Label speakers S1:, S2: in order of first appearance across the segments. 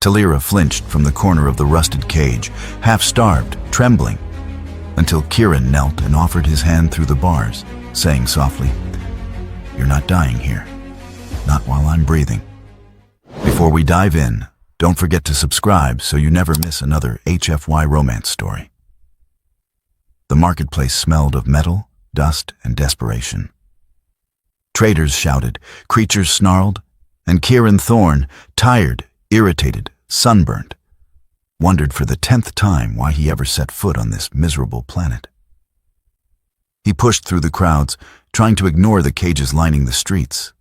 S1: Talira flinched from the corner of the rusted cage, half-starved, trembling, until Kieran knelt and offered his hand through the bars, saying softly, "You're not dying here. Not while I'm breathing." Before we dive in, don't forget to subscribe so you never miss another HFY romance story. The marketplace smelled of metal, dust, and desperation. Traders shouted, creatures snarled, and Kieran Thorne, tired, irritated, sunburnt, wondered for the 10th time why he ever set foot on this miserable planet. He pushed through the crowds, trying to ignore the cages lining the streets.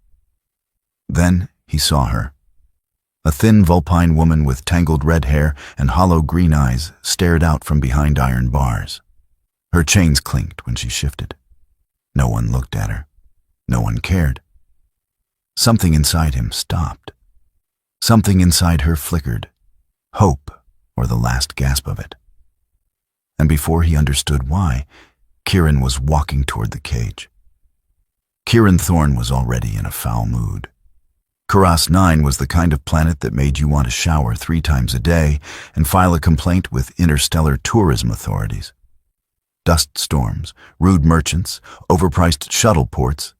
S1: Then he saw her. A thin vulpine woman with tangled red hair and hollow green eyes stared out from behind iron bars. Her chains clinked when she shifted. No one looked at her. No one cared. Something inside him stopped. Something inside her flickered. Hope, or the last gasp of it. And before he understood why, Kieran was walking toward the cage. Kieran Thorne was already in a foul mood. Karas 9 was the kind of planet that made you want to shower 3 times a day and file a complaint with interstellar tourism authorities. Dust storms, rude merchants, overpriced shuttle ports.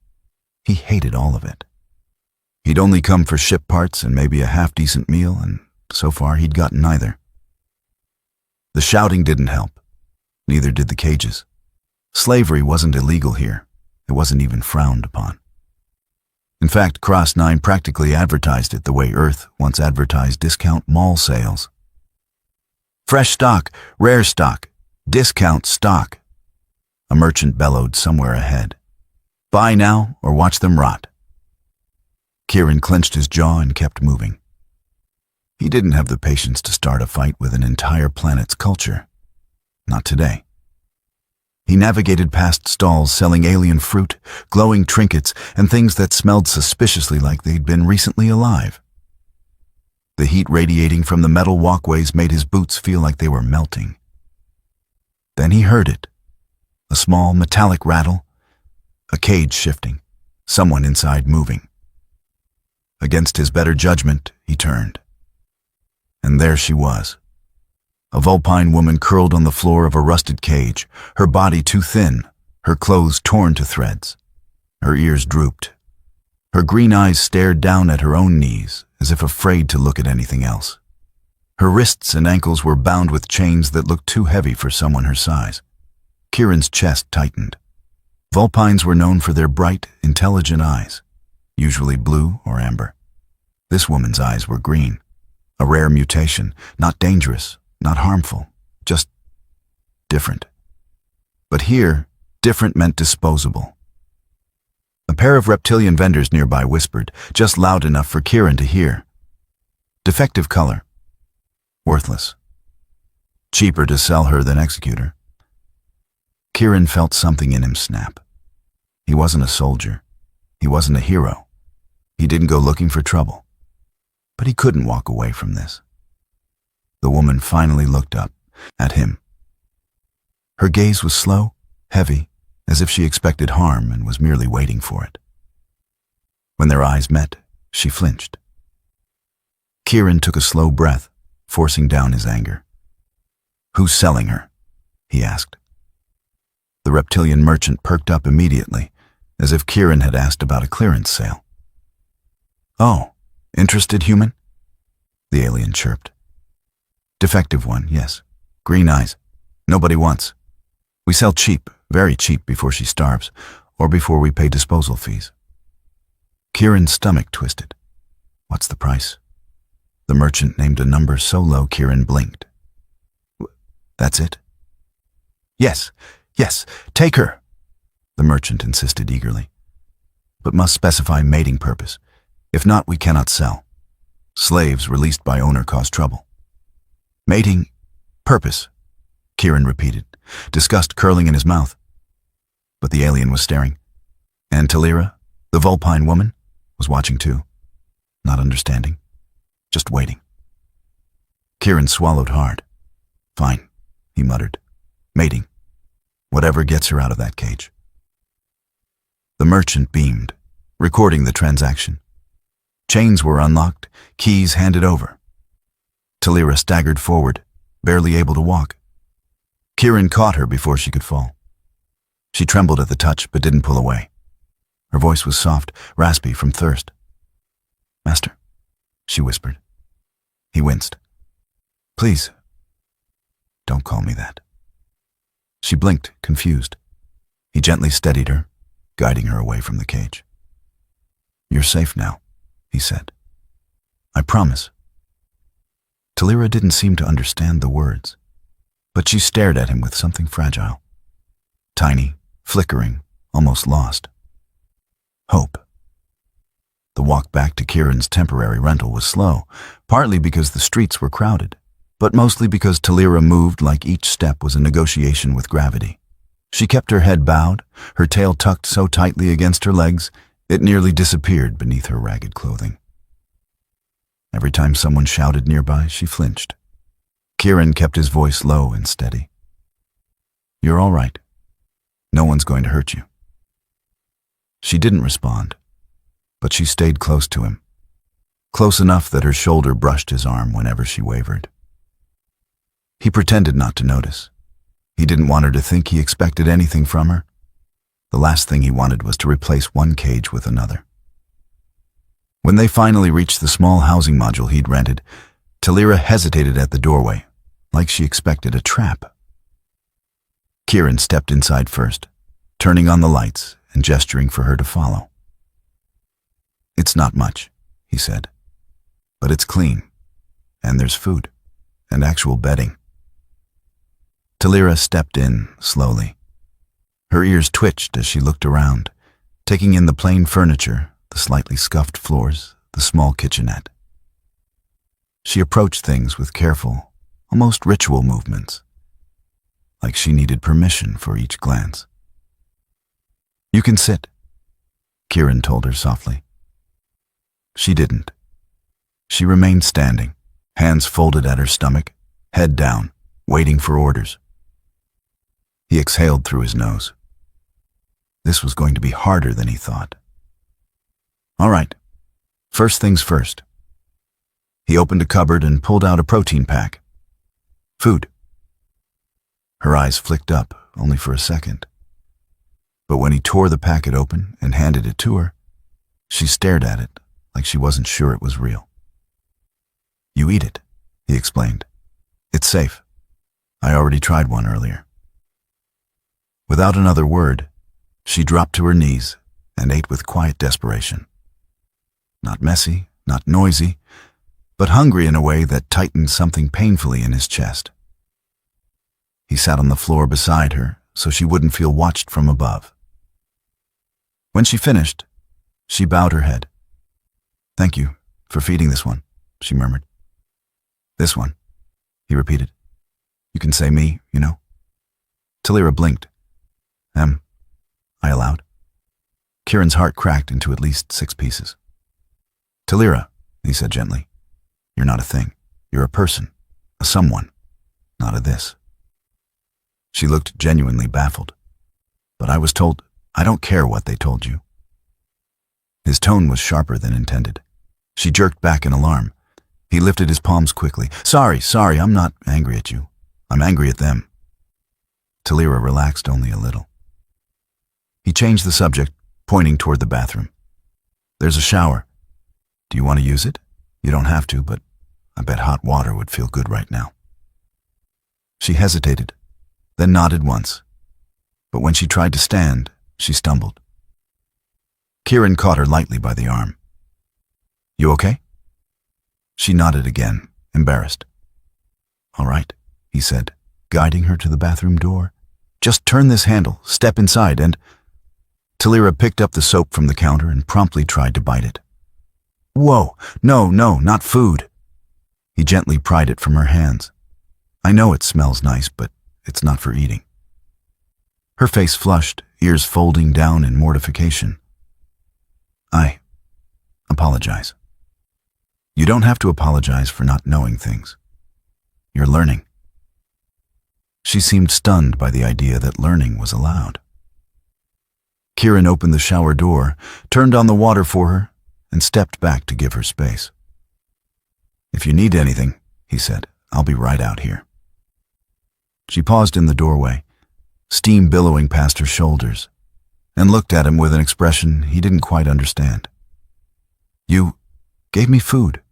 S1: He hated all of it. He'd only come for ship parts and maybe a half-decent meal, and so far he'd gotten neither. The shouting didn't help. Neither did the cages. Slavery wasn't illegal here. It wasn't even frowned upon. In fact, Cross 9 practically advertised it the way Earth once advertised discount mall sales. Fresh stock, rare stock, discount stock. A merchant bellowed somewhere ahead. Buy now or watch them rot. Kieran clenched his jaw and kept moving. He didn't have the patience to start a fight with an entire planet's culture. Not today. He navigated past stalls selling alien fruit, glowing trinkets, and things that smelled suspiciously like they'd been recently alive. The heat radiating from the metal walkways made his boots feel like they were melting. Then he heard it. A small metallic rattle, a cage shifting, someone inside moving. Against his better judgment, he turned. And there she was. A vulpine woman curled on the floor of a rusted cage, her body too thin, her clothes torn to threads. Her ears drooped. Her green eyes stared down at her own knees, as if afraid to look at anything else. Her wrists and ankles were bound with chains that looked too heavy for someone her size. Kieran's chest tightened. Vulpines were known for their bright, intelligent eyes, usually blue or amber. This woman's eyes were green. A rare mutation, not dangerous, not harmful, just different. But here, different meant disposable. A pair of reptilian vendors nearby whispered, just loud enough for Kieran to hear. Defective color. Worthless. Cheaper to sell her than execute her. Kieran felt something in him snap. He wasn't a soldier. He wasn't a hero. He didn't go looking for trouble. But he couldn't walk away from this. The woman finally looked up at him. Her gaze was slow, heavy, as if she expected harm and was merely waiting for it. When their eyes met, she flinched. Kieran took a slow breath, forcing down his anger. "Who's selling her?" he asked. The reptilian merchant perked up immediately, as if Kieran had asked about a clearance sale. "Oh, interested human?" the alien chirped. "Defective one, yes. Green eyes. Nobody wants. We sell cheap, very cheap before she starves, or before we pay disposal fees." Kieran's stomach twisted. "What's the price?" The merchant named a number so low Kieran blinked. "That's it?" Yes, take her," the merchant insisted eagerly. "But must specify mating purpose. If not, we cannot sell. Slaves released by owner cause trouble." "Mating purpose," Kieran repeated, disgust curling in his mouth. But the alien was staring. And Talira, the vulpine woman, was watching too, not understanding, just waiting. Kieran swallowed hard. "Fine," he muttered. "Mating. Whatever gets her out of that cage." The merchant beamed, recording the transaction. Chains were unlocked, keys handed over. Talira staggered forward, barely able to walk. Kieran caught her before she could fall. She trembled at the touch but didn't pull away. Her voice was soft, raspy from thirst. "Master," she whispered. He winced. "Please, don't call me that." She blinked, confused. He gently steadied her, guiding her away from the cage. "You're safe now," he said. "I promise." Talira didn't seem to understand the words, but she stared at him with something fragile. Tiny, flickering, almost lost. Hope. The walk back to Kieran's temporary rental was slow, partly because the streets were crowded, but mostly because Talira moved like each step was a negotiation with gravity. She kept her head bowed, her tail tucked so tightly against her legs, it nearly disappeared beneath her ragged clothing. Every time someone shouted nearby, she flinched. Kieran kept his voice low and steady. "You're all right. No one's going to hurt you." She didn't respond, but she stayed close to him, close enough that her shoulder brushed his arm whenever she wavered. He pretended not to notice. He didn't want her to think he expected anything from her. The last thing he wanted was to replace one cage with another. When they finally reached the small housing module he'd rented, Talira hesitated at the doorway, like she expected a trap. Kieran stepped inside first, turning on the lights and gesturing for her to follow. "It's not much," he said, "but it's clean, and there's food, and actual bedding." Talira stepped in slowly. Her ears twitched as she looked around, taking in the plain furniture, the slightly scuffed floors, the small kitchenette. She approached things with careful, almost ritual movements, like she needed permission for each glance. "You can sit," Kieran told her softly. She didn't. She remained standing, hands folded at her stomach, head down, waiting for orders. He exhaled through his nose. This was going to be harder than he thought. "All right, first things first." He opened a cupboard and pulled out a protein pack. "Food." Her eyes flicked up, only for a second. But when he tore the packet open and handed it to her, she stared at it like she wasn't sure it was real. "You eat it," he explained. "It's safe. I already tried one earlier." Without another word, she dropped to her knees and ate with quiet desperation. Not messy, not noisy, but hungry in a way that tightened something painfully in his chest. He sat on the floor beside her so she wouldn't feel watched from above. When she finished, she bowed her head. "Thank you for feeding this one," she murmured. "This one," he repeated. "You can say me, you know." Talira blinked. I allowed. Kieran's heart cracked into at least 6 pieces. "Talira," he said gently, "you're not a thing. You're a person, a someone, not a this." She looked genuinely baffled. "But I was told, I don't care what they told you." His tone was sharper than intended. She jerked back in alarm. He lifted his palms quickly. Sorry, I'm not angry at you. I'm angry at them." Talira relaxed only a little. He changed the subject, pointing toward the bathroom. "There's a shower. Do you want to use it? You don't have to, but I bet hot water would feel good right now." She hesitated, then nodded once. But when she tried to stand, she stumbled. Kieran caught her lightly by the arm. "You okay?" She nodded again, embarrassed. "All right," he said, guiding her to the bathroom door. "Just turn this handle, step inside, and—" Talira picked up the soap from the counter and promptly tried to bite it. "Whoa, no, not food." He gently pried it from her hands. "I know it smells nice, but it's not for eating." Her face flushed, ears folding down in mortification. "I apologize." "You don't have to apologize for not knowing things. You're learning." She seemed stunned by the idea that learning was allowed. Kieran opened the shower door, turned on the water for her, and stepped back to give her space. "If you need anything," he said. "I'll be right out here." She paused in the doorway, steam billowing past her shoulders, and looked at him with an expression he didn't quite understand. "You gave me food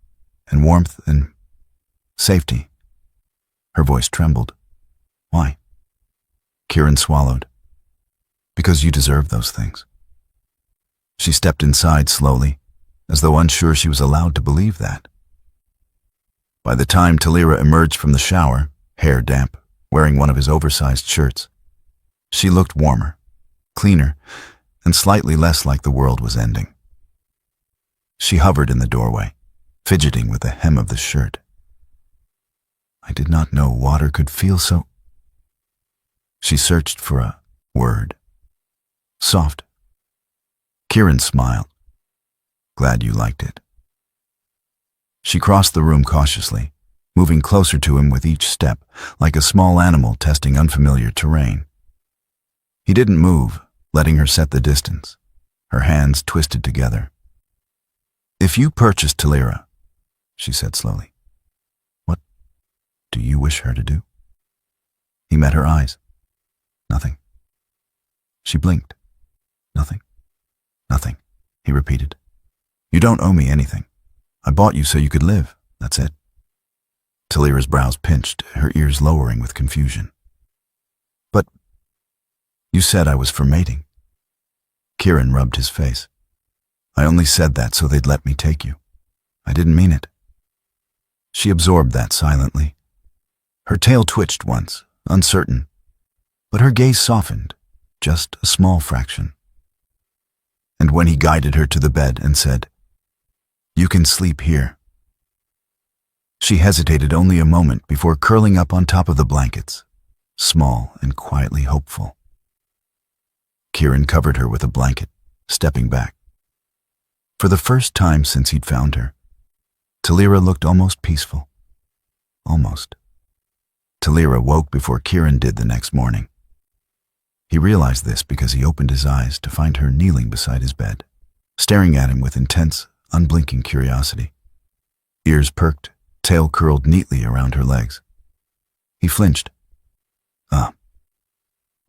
S1: and warmth and safety." Her voice trembled. "Why?" Kieran swallowed. "Because you deserve those things." She stepped inside slowly, as though unsure she was allowed to believe that. By the time Talira emerged from the shower, hair damp, wearing one of his oversized shirts, she looked warmer, cleaner, and slightly less like the world was ending. She hovered in the doorway, fidgeting with the hem of the shirt. "I did not know water could feel so—" She searched for a word. "Soft." Kieran smiled. "Glad you liked it." She crossed the room cautiously, moving closer to him with each step, like a small animal testing unfamiliar terrain. He didn't move, letting her set the distance, her hands twisted together. "If you purchased Talira," she said slowly, "what do you wish her to do?" He met her eyes. "Nothing." She blinked. "Nothing. Nothing," he repeated. "You don't owe me anything. I bought you so you could live. That's it." Talira's brows pinched, her ears lowering with confusion. "But you said I was for mating." Kieran rubbed his face. "I only said that so they'd let me take you. I didn't mean it." She absorbed that silently. Her tail twitched once, uncertain, but her gaze softened, just a small fraction. And when he guided her to the bed and said, "You can sleep here," she hesitated only a moment before curling up on top of the blankets, small and quietly hopeful. Kieran covered her with a blanket, stepping back. For the first time since he'd found her, Talira looked almost peaceful. Almost. Talira woke before Kieran did the next morning. He realized this because he opened his eyes to find her kneeling beside his bed, staring at him with intense, unblinking curiosity. Ears perked, tail curled neatly around her legs. He flinched.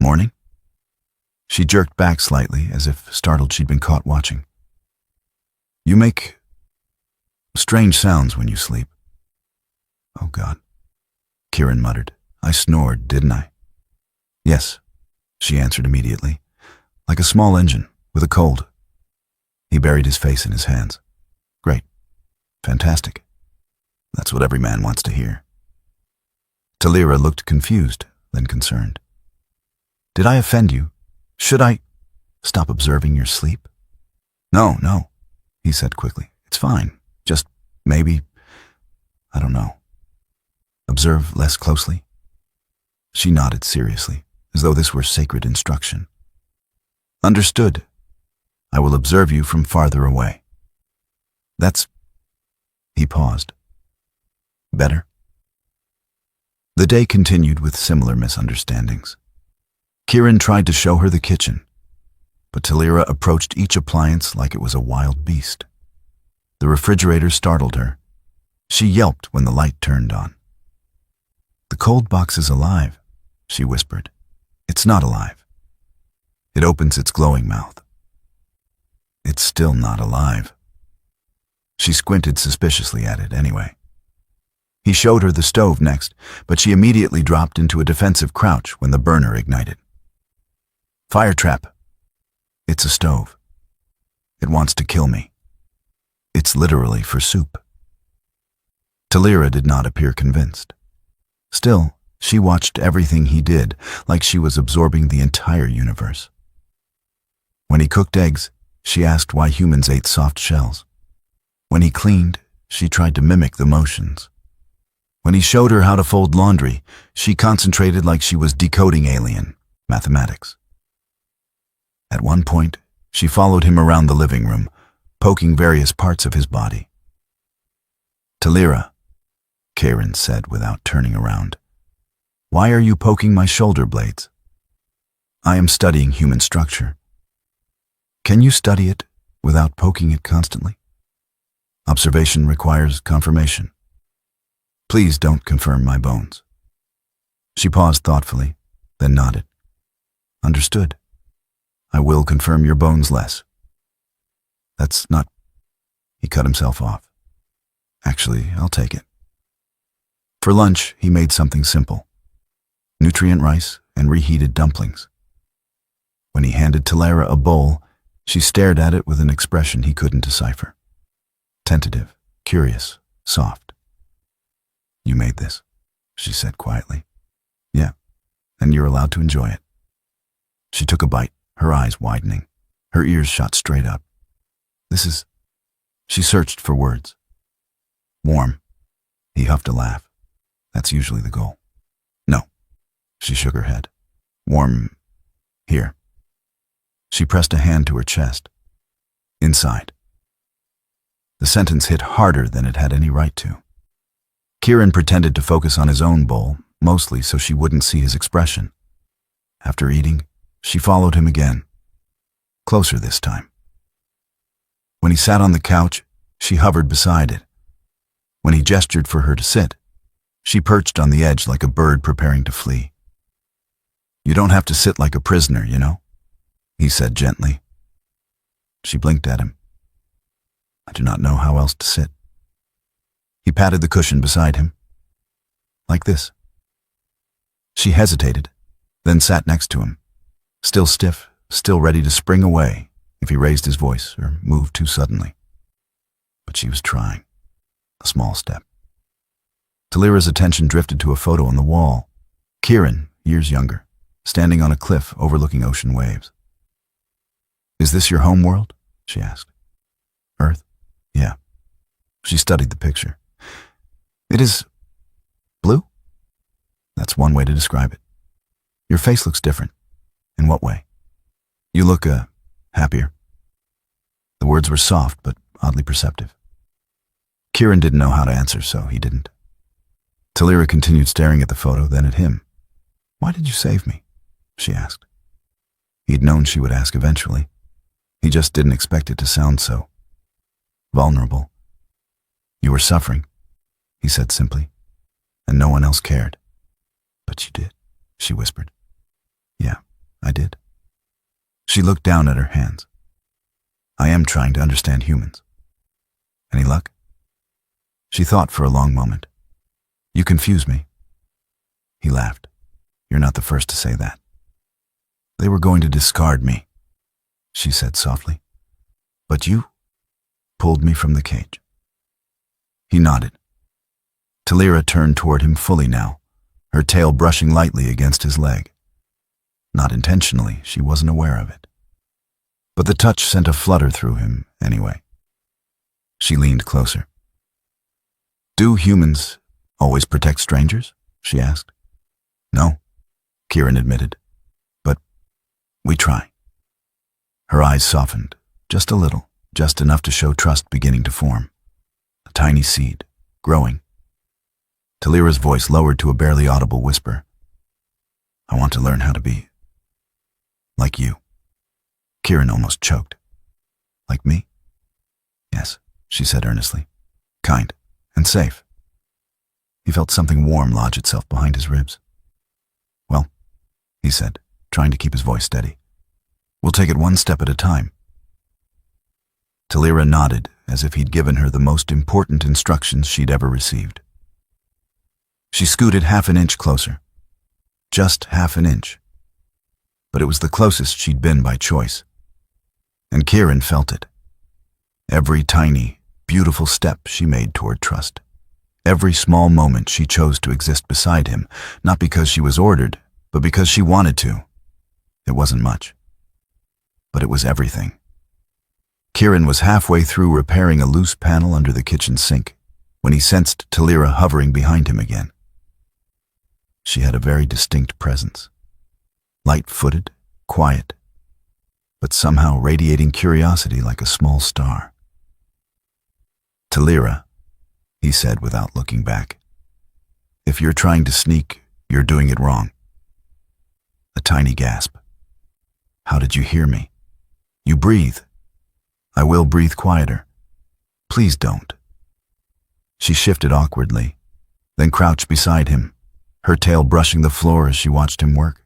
S1: Morning?" She jerked back slightly, as if startled she'd been caught watching. "You make strange sounds when you sleep." "Oh, God," Kieran muttered. "I snored, didn't I?" "Yes," she answered immediately, "like a small engine, with a cold." He buried his face in his hands. "Great. Fantastic. That's what every man wants to hear." Talira looked confused, then concerned. "Did I offend you? Should I stop observing your sleep?" No, he said quickly. "It's fine. Just maybe, I don't know, observe less closely." She nodded seriously, as though this were sacred instruction. "Understood. I will observe you from farther away." "That's—" He paused. "Better?" The day continued with similar misunderstandings. Kieran tried to show her the kitchen, but Talira approached each appliance like it was a wild beast. The refrigerator startled her. She yelped when the light turned on. "The cold box is alive," she whispered. "It's not alive." It opens its glowing mouth. "It's still not alive." She squinted suspiciously at it anyway. He showed her the stove next, but she immediately dropped into a defensive crouch when the burner ignited. "Fire trap. It's a stove. It wants to kill me. It's literally for soup." Talira did not appear convinced. Still, she watched everything he did like she was absorbing the entire universe. When he cooked eggs, she asked why humans ate soft shells. When he cleaned, she tried to mimic the motions. When he showed her how to fold laundry, she concentrated like she was decoding alien mathematics. At one point, she followed him around the living room, poking various parts of his body. "Talira," Kieran said without turning around, "why are you poking my shoulder blades?" "I am studying human structure." "Can you study it without poking it constantly?" "Observation requires confirmation." Please don't confirm my bones. She paused thoughtfully, then nodded. Understood. I will confirm your bones less. That's not... He cut himself off. Actually, I'll take it. For lunch, he made something simple. Nutrient rice and reheated dumplings. When he handed Talera a bowl, she stared at it with an expression he couldn't decipher. Tentative, curious, soft. You made this, she said quietly. Yeah, and you're allowed to enjoy it. She took a bite, her eyes widening. Her ears shot straight up. This is... She searched for words. Warm. He huffed a laugh. That's usually the goal. No. She shook her head. Warm... Here. She pressed a hand to her chest. Inside. The sentence hit harder than it had any right to. Kieran pretended to focus on his own bowl, mostly so she wouldn't see his expression. After eating, she followed him again. Closer this time. When he sat on the couch, she hovered beside it. When he gestured for her to sit, she perched on the edge like a bird preparing to flee. You don't have to sit like a prisoner, you know, he said gently. She blinked at him. I do not know how else to sit. He patted the cushion beside him. Like this. She hesitated, then sat next to him, still stiff, still ready to spring away if he raised his voice or moved too suddenly. But she was trying. A small step. Talera's attention drifted to a photo on the wall. Kieran, years younger, standing on a cliff overlooking ocean waves. Is this your home world? She asked. Earth? Yeah. She studied the picture. It is blue? That's one way to describe it. Your face looks different. In what way? You look, happier. The words were soft, but oddly perceptive. Kieran didn't know how to answer, so he didn't. Talera continued staring at the photo, then at him. Why did you save me? She asked. He'd known she would ask eventually. He just didn't expect it to sound so vulnerable. You were suffering, he said simply, and no one else cared. But you did, she whispered. Yeah, I did. She looked down at her hands. I am trying to understand humans. Any luck? She thought for a long moment. You confuse me. He laughed. You're not the first to say that. They were going to discard me, she said softly. But you pulled me from the cage. He nodded. Talera turned toward him fully now, her tail brushing lightly against his leg. Not intentionally, she wasn't aware of it. But the touch sent a flutter through him anyway. She leaned closer. Do humans always protect strangers? She asked. No, Kieran admitted. But we try. Her eyes softened, just a little, just enough to show trust beginning to form. A tiny seed, growing. Talera's voice lowered to a barely audible whisper. I want to learn how to be like you. Kieran almost choked. Like me? Yes, she said earnestly. Kind and safe. He felt something warm lodge itself behind his ribs. Well, he said, trying to keep his voice steady. We'll take it one step at a time. Talera nodded as if he'd given her the most important instructions she'd ever received. She scooted half an inch closer. Just half an inch. But it was the closest she'd been by choice. And Kieran felt it. Every tiny, beautiful step she made toward trust. Every small moment she chose to exist beside him, not because she was ordered, but because she wanted to. It wasn't much. But it was everything. Kieran was halfway through repairing a loose panel under the kitchen sink when he sensed Talera hovering behind him again. She had a very distinct presence. Light-footed, quiet, but somehow radiating curiosity like a small star. Talera, he said without looking back. If you're trying to sneak, you're doing it wrong. A tiny gasp. How did you hear me? You breathe. I will breathe quieter. Please don't. She shifted awkwardly, then crouched beside him, her tail brushing the floor as she watched him work.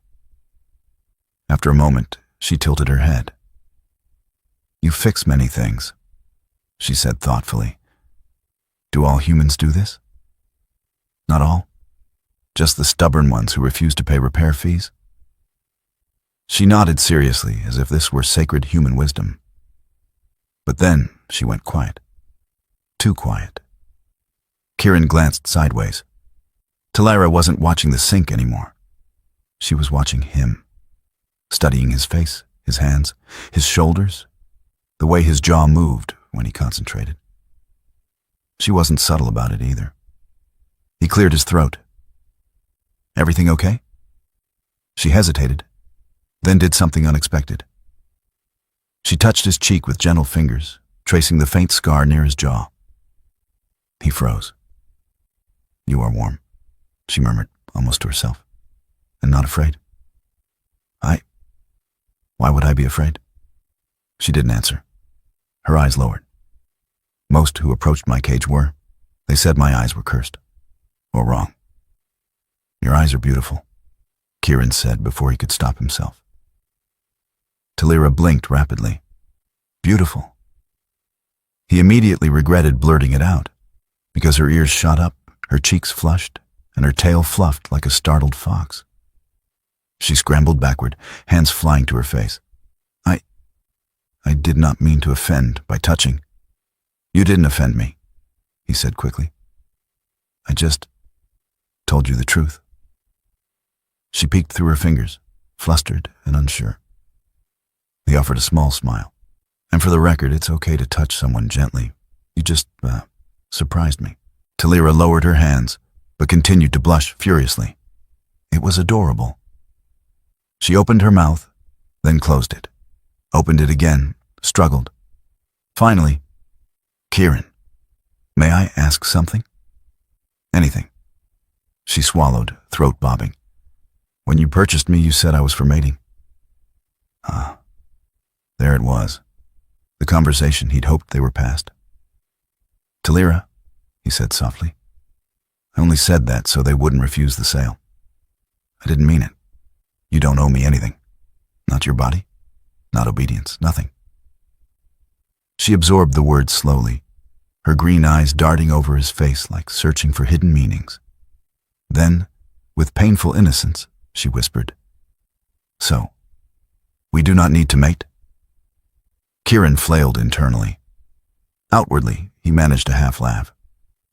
S1: After a moment, she tilted her head. "You fix many things," she said thoughtfully. "Do all humans do this?" "Not all. Just the stubborn ones who refuse to pay repair fees?" She nodded seriously, as if this were sacred human wisdom. But then she went quiet. Too quiet. Kieran glanced sideways. Talara wasn't watching the sink anymore. She was watching him, studying his face, his hands, his shoulders, the way his jaw moved when he concentrated. She wasn't subtle about it either. He cleared his throat. "Everything okay?" She hesitated, then did something unexpected. She touched his cheek with gentle fingers, tracing the faint scar near his jaw. He froze. "You are warm," she murmured, almost to herself. "And not afraid?" Why would I be afraid?" She didn't answer. Her eyes lowered. Most who approached my cage were. They said my eyes were cursed. Or wrong. "Your eyes are beautiful," Kieran said before he could stop himself. Talara blinked rapidly. "Beautiful." He immediately regretted blurting it out, because her ears shot up, her cheeks flushed, and her tail fluffed like a startled fox. She scrambled backward, hands flying to her face. I did not mean to offend by touching." "You didn't offend me," he said quickly. "I just told you the truth." She peeked through her fingers, flustered and unsure. He offered a small smile. "And for the record, it's okay to touch someone gently. You just, surprised me." Talara lowered her hands, but continued to blush furiously. It was adorable. She opened her mouth, then closed it. Opened it again, struggled. Finally, "Kieran, may I ask something?" "Anything." She swallowed, throat bobbing. "When you purchased me, you said I was for mating." There it was. The conversation he'd hoped they were past. "Talara," he said softly, "I only said that so they wouldn't refuse the sale. I didn't mean it. You don't owe me anything. Not your body, not obedience, nothing." She absorbed the words slowly, her green eyes darting over his face like searching for hidden meanings. Then, with painful innocence, she whispered, "So, we do not need to mate?" Kieran flailed internally. Outwardly, he managed a half laugh.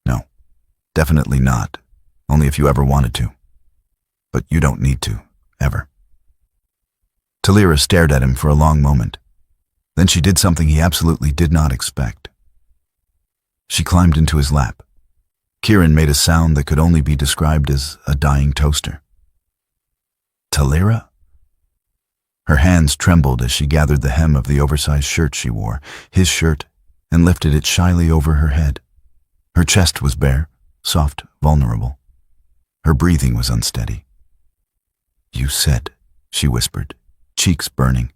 S1: "No, definitely not, only if you ever wanted to. But you don't need to, ever." Talara stared at him for a long moment. Then she did something he absolutely did not expect. She climbed into his lap. Kieran made a sound that could only be described as a dying toaster. "Talara?" Her hands trembled as she gathered the hem of the oversized shirt she wore, his shirt, and lifted it shyly over her head. Her chest was bare, soft, vulnerable. Her breathing was unsteady. "You said," she whispered, cheeks burning,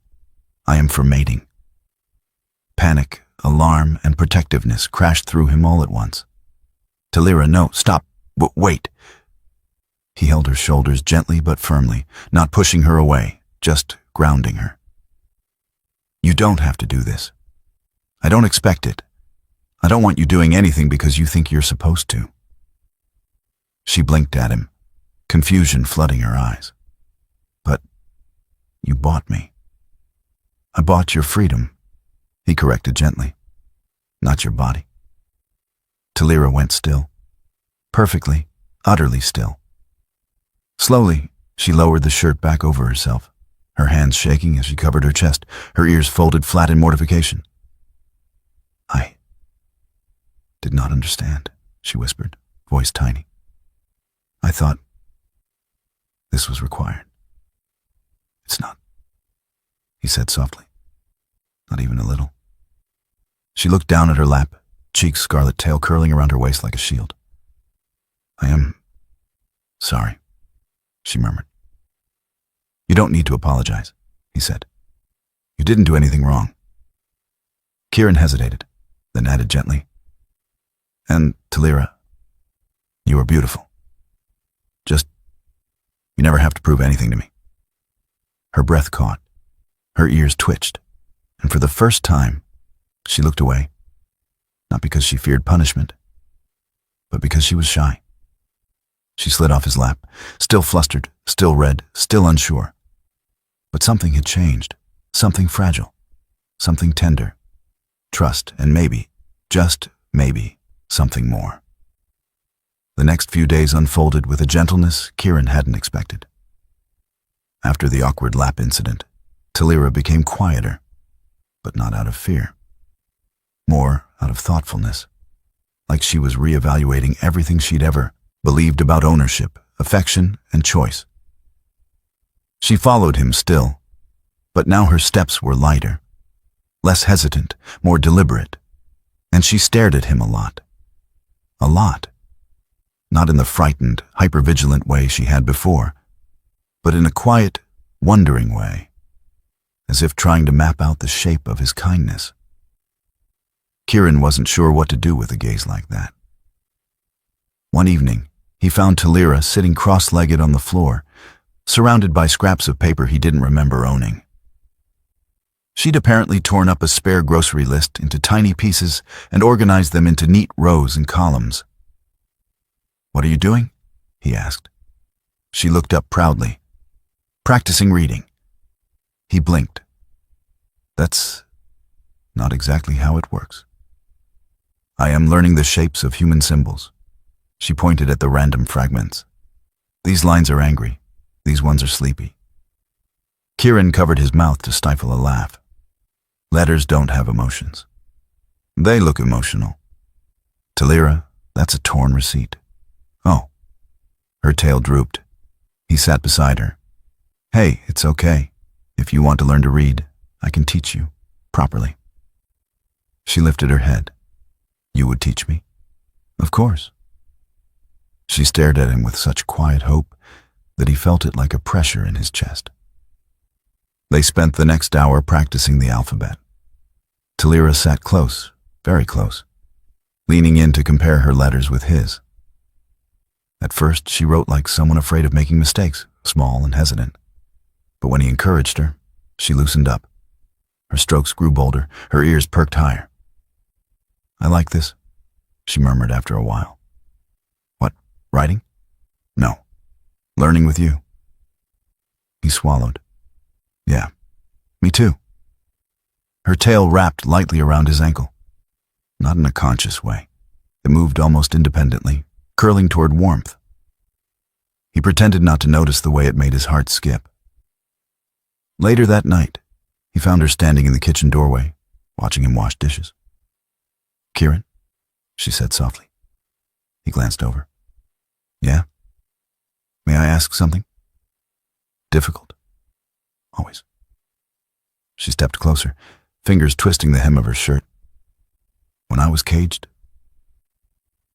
S1: "I am for mating." Panic, alarm, and protectiveness crashed through him all at once. "Talara, no, stop, wait." He held her shoulders gently but firmly, not pushing her away, just grounding her. "You don't have to do this. I don't expect it. I don't want you doing anything because you think you're supposed to." She blinked at him, confusion flooding her eyes. "But you bought me." "I bought your freedom," he corrected gently. "Not your body." Talara went still. Perfectly, utterly still. Slowly, she lowered the shirt back over herself, her hands shaking as she covered her chest, her ears folded flat in mortification. "I did not understand," she whispered, voice tiny. "I thought this was required." "It's not," he said softly. "Not even a little." She looked down at her lap, cheeks scarlet, tail curling around her waist like a shield. "I am sorry," she murmured. "You don't need to apologize," he said. "You didn't do anything wrong." Kieran hesitated, then added gently, "And Talara, you are beautiful." Just, you never have to prove anything to me. Her breath caught. Her ears twitched. And for the first time, she looked away. Not because she feared punishment, but because she was shy. She slid off his lap, still flustered, still red, still unsure. But something had changed. Something fragile. Something tender. Trust, and maybe, just maybe, something more. The next few days unfolded with a gentleness Kieran hadn't expected. After the awkward lap incident, Talira became quieter, but not out of fear. More out of thoughtfulness, like she was reevaluating everything she'd ever believed about ownership, affection, and choice. She followed him still, but now her steps were lighter, less hesitant, more deliberate, and she stared at him a lot. A lot. Not in the frightened, hypervigilant way she had before, but in a quiet, wondering way, as if trying to map out the shape of his kindness. Kieran wasn't sure what to do with a gaze like that. One evening, he found Talira sitting cross-legged on the floor, surrounded by scraps of paper he didn't remember owning. She'd apparently torn up a spare grocery list into tiny pieces and organized them into neat rows and columns. "What are you doing?" he asked. She looked up proudly. "Practicing reading." He blinked. "That's not exactly how it works." "I am learning the shapes of human symbols." She pointed at the random fragments. "These lines are angry. These ones are sleepy." Kieran covered his mouth to stifle a laugh. "Letters don't have emotions. They look emotional. Talira, that's a torn receipt." "Oh." Her tail drooped. He sat beside her. "Hey, it's okay. If you want to learn to read, I can teach you, properly." She lifted her head. "You would teach me?" "Of course." She stared at him with such quiet hope that he felt it like a pressure in his chest. They spent the next hour practicing the alphabet. Talira sat close, very close, leaning in to compare her letters with his. At first, she wrote like someone afraid of making mistakes, small and hesitant. But when he encouraged her, she loosened up. Her strokes grew bolder, her ears perked higher. "I like this," she murmured after a while. "What, writing?" "No, learning with you." He swallowed. "Yeah, me too." Her tail wrapped lightly around his ankle. Not in a conscious way. It moved almost independently, curling toward warmth. He pretended not to notice the way it made his heart skip. Later that night, he found her standing in the kitchen doorway, watching him wash dishes. "Kieran?" she said softly. He glanced over. "Yeah? May I ask something?" "Difficult?" "Always." She stepped closer, fingers twisting the hem of her shirt. "When I was caged,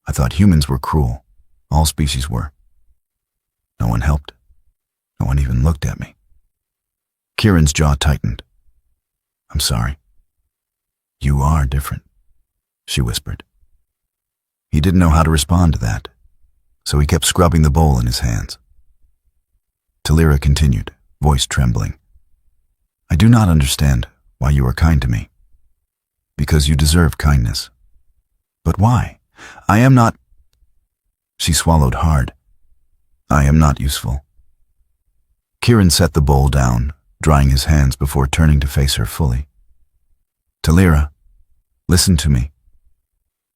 S1: I thought humans were cruel. All species were. No one helped. No one even looked at me." Kieran's jaw tightened. "I'm sorry." "You are different," she whispered. He didn't know how to respond to that, so he kept scrubbing the bowl in his hands. Talira continued, voice trembling. "I do not understand why you are kind to me. Because you deserve kindness. But why? I am not—" She swallowed hard. "I am not useful." Kieran set the bowl down, drying his hands before turning to face her fully. "Talira, listen to me."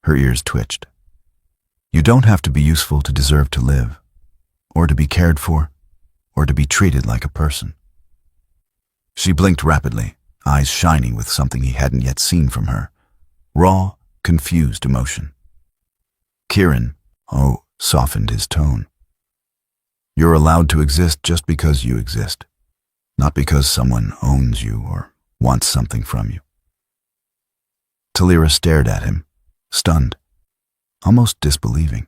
S1: Her ears twitched. "You don't have to be useful to deserve to live, or to be cared for, or to be treated like a person." She blinked rapidly, eyes shining with something he hadn't yet seen from her. Raw, confused emotion. Kieran, softened his tone. "You're allowed to exist just because you exist, not because someone owns you or wants something from you." Talira stared at him, stunned, almost disbelieving.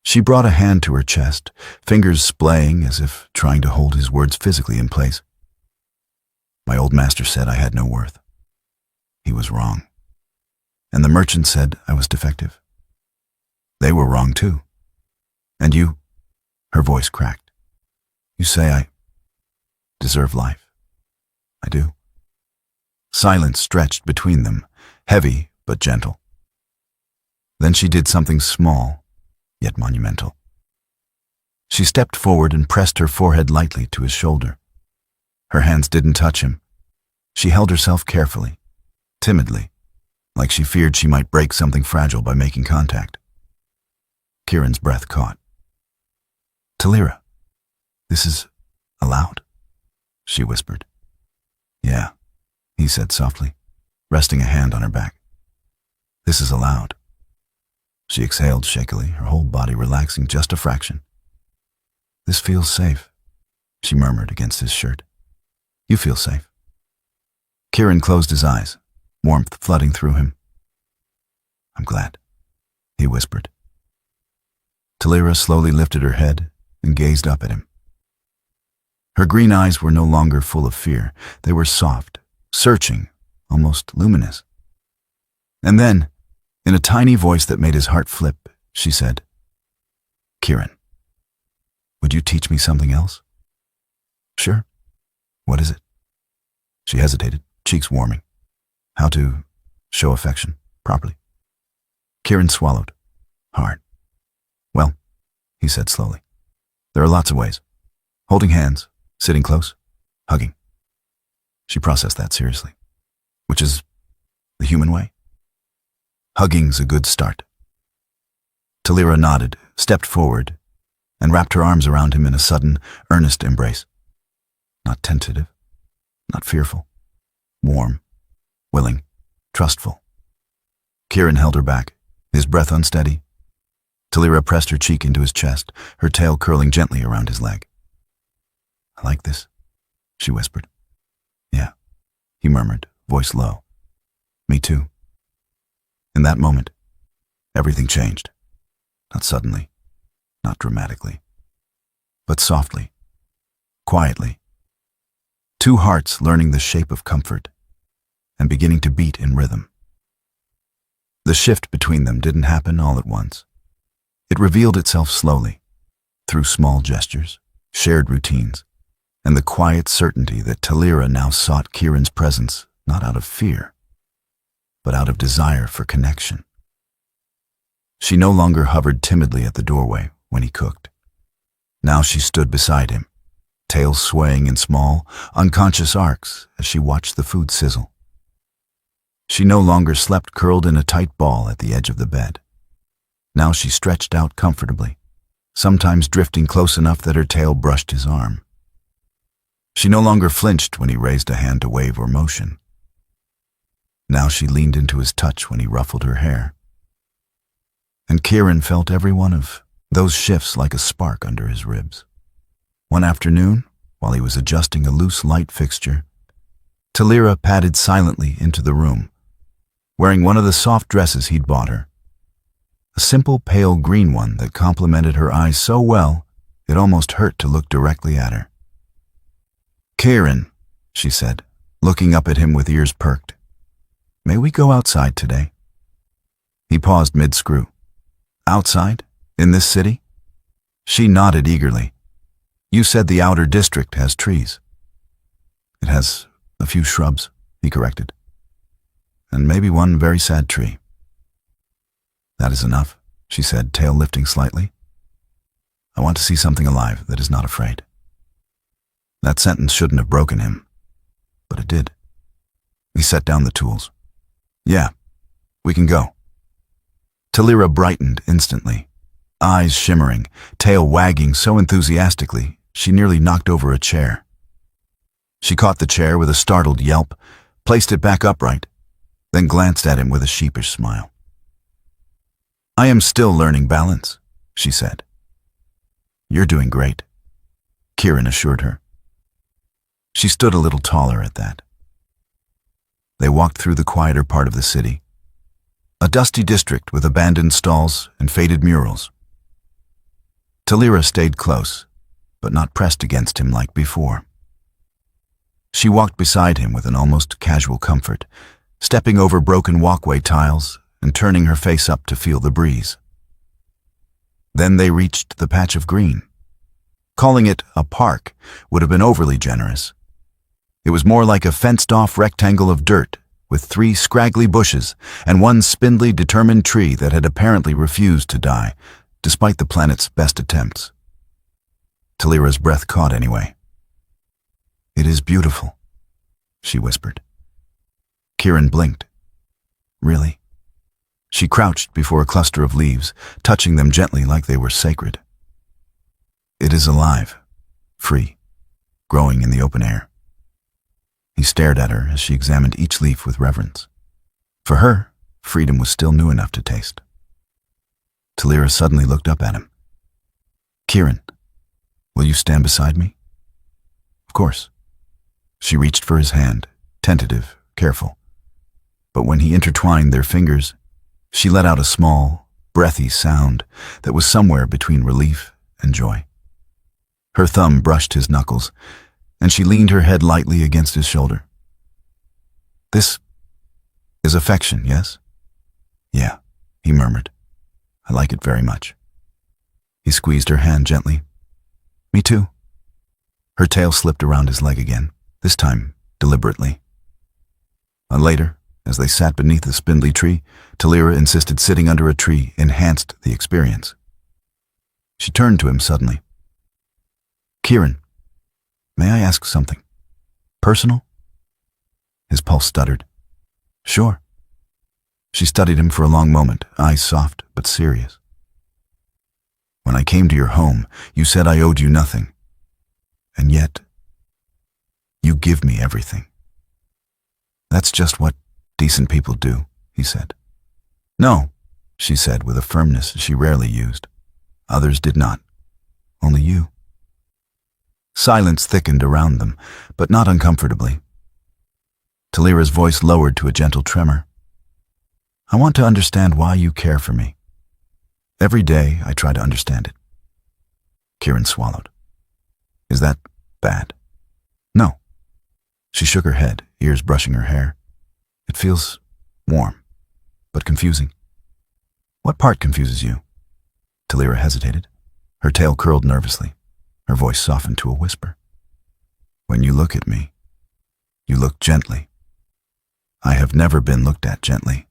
S1: She brought a hand to her chest, fingers splaying as if trying to hold his words physically in place. "My old master said I had no worth. He was wrong. And the merchant said I was defective. They were wrong too. And you, Her voice cracked. You say I deserve life. I do. Silence stretched between them, heavy but gentle. Then she did something small, yet monumental. She stepped forward and pressed her forehead lightly to his shoulder. Her hands didn't touch him. She held herself carefully, timidly, like she feared she might break something fragile by making contact. Kieran's breath caught. Talira, this is allowed, she whispered. Yeah, he said softly, resting a hand on her back. This is allowed. She exhaled shakily, her whole body relaxing just a fraction. This feels safe, she murmured against his shirt. You feel safe. Kieran closed his eyes, warmth flooding through him. I'm glad, he whispered. Talira slowly lifted her head and gazed up at him. Her green eyes were no longer full of fear. They were soft, searching, almost luminous. And then, in a tiny voice that made his heart flip, she said, Kieran, would you teach me something else? Sure. What is it? She hesitated, cheeks warming. How to show affection properly. Kieran swallowed, hard. Well, he said slowly, there are lots of ways. Holding hands, sitting close, hugging. She processed that seriously. Which is the human way? Hugging's a good start. Talira nodded, stepped forward, and wrapped her arms around him in a sudden, earnest embrace. Not tentative, not fearful. Warm, willing, trustful. Kieran held her back, his breath unsteady. Talira pressed her cheek into his chest, her tail curling gently around his leg. I like this, she whispered. Yeah, he murmured, voice low. Me too. In that moment, everything changed. Not suddenly, not dramatically, but softly, quietly. Two hearts learning the shape of comfort and beginning to beat in rhythm. The shift between them didn't happen all at once. It revealed itself slowly, through small gestures, shared routines, and the quiet certainty that Talira now sought Kieran's presence not out of fear, but out of desire for connection. She no longer hovered timidly at the doorway when he cooked. Now she stood beside him, tail swaying in small, unconscious arcs as she watched the food sizzle. She no longer slept curled in a tight ball at the edge of the bed. Now she stretched out comfortably, sometimes drifting close enough that her tail brushed his arm. She no longer flinched when he raised a hand to wave or motion. Now she leaned into his touch when he ruffled her hair. And Kieran felt every one of those shifts like a spark under his ribs. One afternoon, while he was adjusting a loose light fixture, Talira padded silently into the room, wearing one of the soft dresses he'd bought her. A simple pale green one that complemented her eyes so well it almost hurt to look directly at her. Kieran, she said, looking up at him with ears perked. May we go outside today? He paused mid-screw. Outside? In this city? She nodded eagerly. You said the outer district has trees. It has a few shrubs, he corrected. And maybe one very sad tree. That is enough, she said, tail lifting slightly. I want to see something alive that is not afraid. That sentence shouldn't have broken him, but it did. He set down the tools. Yeah, we can go. Talira brightened instantly, eyes shimmering, tail wagging so enthusiastically she nearly knocked over a chair. She caught the chair with a startled yelp, placed it back upright, then glanced at him with a sheepish smile. I am still learning balance, she said. You're doing great, Kieran assured her. She stood a little taller at that. They walked through the quieter part of the city, a dusty district with abandoned stalls and faded murals. Talira stayed close, but not pressed against him like before. She walked beside him with an almost casual comfort, stepping over broken walkway tiles and turning her face up to feel the breeze. Then they reached the patch of green, Calling it a park would have been overly generous. It was more like a fenced-off rectangle of dirt, with 3 scraggly bushes and 1 spindly, determined tree that had apparently refused to die, despite the planet's best attempts. Talira's breath caught anyway. "It is beautiful," she whispered. Kieran blinked. "Really?" She crouched before a cluster of leaves, touching them gently like they were sacred. "It is alive, free, growing in the open air." He stared at her as she examined each leaf with reverence. For her, freedom was still new enough to taste. Talira suddenly looked up at him. "Kieran, will you stand beside me?" "Of course." She reached for his hand, tentative, careful. But when he intertwined their fingers, she let out a small, breathy sound that was somewhere between relief and joy. Her thumb brushed his knuckles, and she leaned her head lightly against his shoulder. "This is affection, yes?" "Yeah," he murmured. "I like it very much." He squeezed her hand gently. "Me too." Her tail slipped around his leg again, this time deliberately. And later, as they sat beneath a spindly tree, Talira insisted sitting under a tree enhanced the experience. She turned to him suddenly. "Kieran, may I ask something? Personal?" His pulse stuttered. "Sure." She studied him for a long moment, eyes soft but serious. "When I came to your home, you said I owed you nothing. And yet, you give me everything." "That's just what decent people do," he said. "No," she said with a firmness she rarely used. "Others did not. Only you." Silence thickened around them, but not uncomfortably. Talira's voice lowered to a gentle tremor. "I want to understand why you care for me. Every day I try to understand it." Kieran swallowed. "Is that bad?" "No." She shook her head, ears brushing her hair. "It feels warm, but confusing." "What part confuses you?" Talira hesitated. Her tail curled nervously. Her voice softened to a whisper. "When you look at me, you look gently. I have never been looked at gently."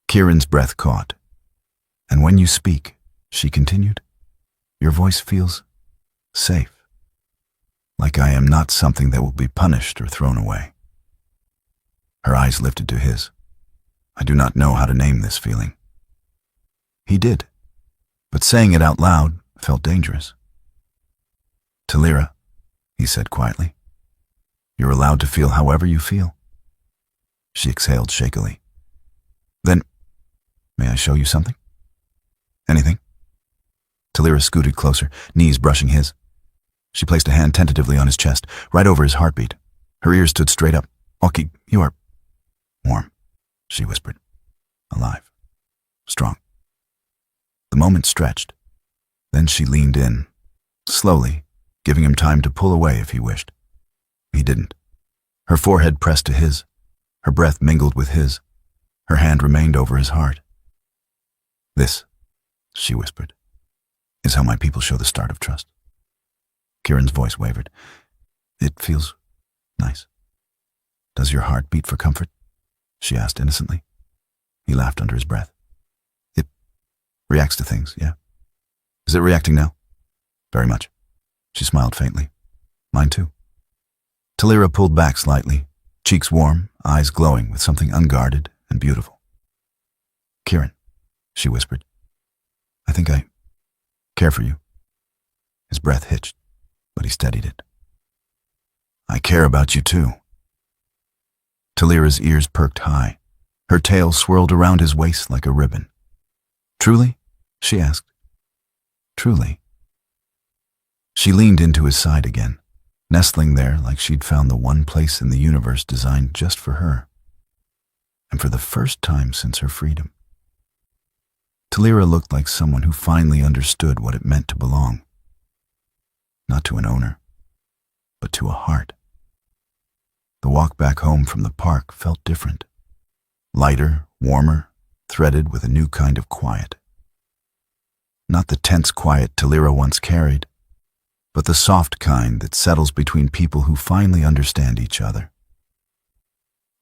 S1: Kieran's breath caught. "And when you speak," she continued, "your voice feels safe. Like I am not something that will be punished or thrown away." Her eyes lifted to his. "I do not know how to name this feeling." He did, but saying it out loud felt dangerous. "Talira," he said quietly, "you're allowed to feel however you feel." She exhaled shakily. "Then, may I show you something?" "Anything?" Talira scooted closer, knees brushing his. She placed a hand tentatively on his chest, right over his heartbeat. Her ears stood straight up. "Oki, you are warm," she whispered. "Alive. Strong." The moment stretched. Then she leaned in, slowly, giving him time to pull away if he wished. He didn't. Her forehead pressed to his. Her breath mingled with his. Her hand remained over his heart. "This," she whispered, "is how my people show the start of trust." Kieran's voice wavered. "It feels nice." "Does your heart beat for comfort?" she asked innocently. He laughed under his breath. "It reacts to things, yeah." "Is it reacting now?" "Very much." She smiled faintly. "Mine too." Talira pulled back slightly, cheeks warm, eyes glowing with something unguarded and beautiful. "Kieran," she whispered, "I think I care for you." His breath hitched, but he steadied it. "I care about you too." Talira's ears perked high. Her tail swirled around his waist like a ribbon. "Truly?" she asked. "Truly." She leaned into his side again, nestling there like she'd found the one place in the universe designed just for her. And for the first time since her freedom, Talira looked like someone who finally understood what it meant to belong. Not to an owner, but to a heart. The walk back home from the park felt different. Lighter, warmer, threaded with a new kind of quiet. Not the tense quiet Talira once carried, but the soft kind that settles between people who finally understand each other.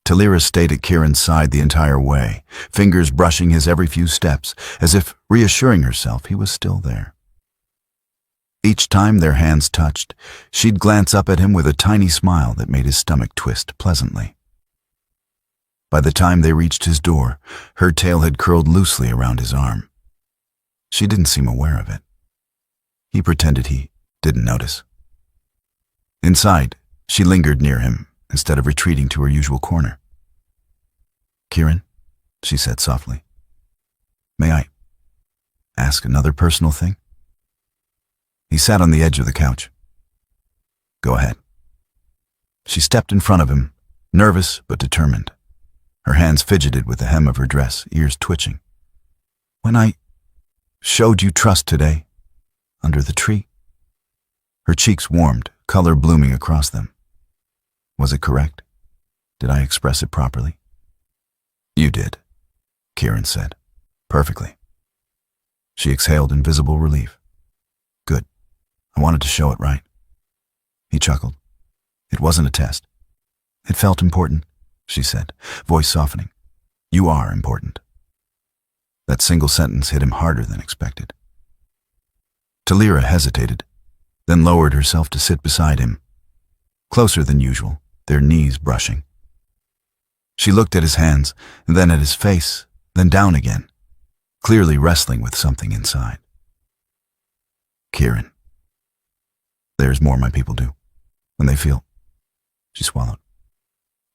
S1: Talira stayed at Kieran's side the entire way, fingers brushing his every few steps, as if reassuring herself he was still there. Each time their hands touched, she'd glance up at him with a tiny smile that made his stomach twist pleasantly. By the time they reached his door, her tail had curled loosely around his arm. She didn't seem aware of it. He pretended he didn't notice. Inside, she lingered near him instead of retreating to her usual corner. "Kieran," she said softly, "may I ask another personal thing?" He sat on the edge of the couch. "Go ahead." She stepped in front of him, nervous but determined. Her hands fidgeted with the hem of her dress, ears twitching. "When I showed you trust today, under the tree." Her cheeks warmed, color blooming across them. "Was it correct? Did I express it properly?" "You did," Kieran said. "Perfectly." She exhaled in visible relief. "Good. I wanted to show it right." He chuckled. "It wasn't a test. It felt important," she said, voice softening. "You are important." That single sentence hit him harder than expected. Talira hesitated, then lowered herself to sit beside him, closer than usual, their knees brushing. She looked at his hands, then at his face, then down again, clearly wrestling with something inside. "Kieran, there's more my people do, when they feel," she swallowed.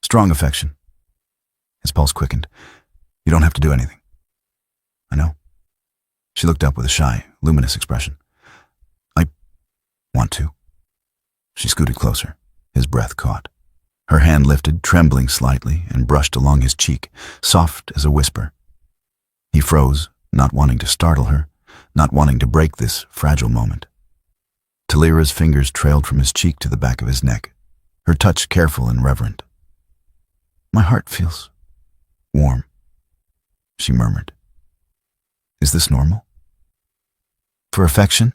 S1: "Strong affection." His pulse quickened. "You don't have to do anything." "I know." She looked up with a shy, luminous expression. "I want to." She scooted closer, his breath caught. Her hand lifted, trembling slightly, and brushed along his cheek, soft as a whisper. He froze, not wanting to startle her, not wanting to break this fragile moment. Talira's fingers trailed from his cheek to the back of his neck, her touch careful and reverent. "My heart feels warm," she murmured. "Is this normal?" "For affection?"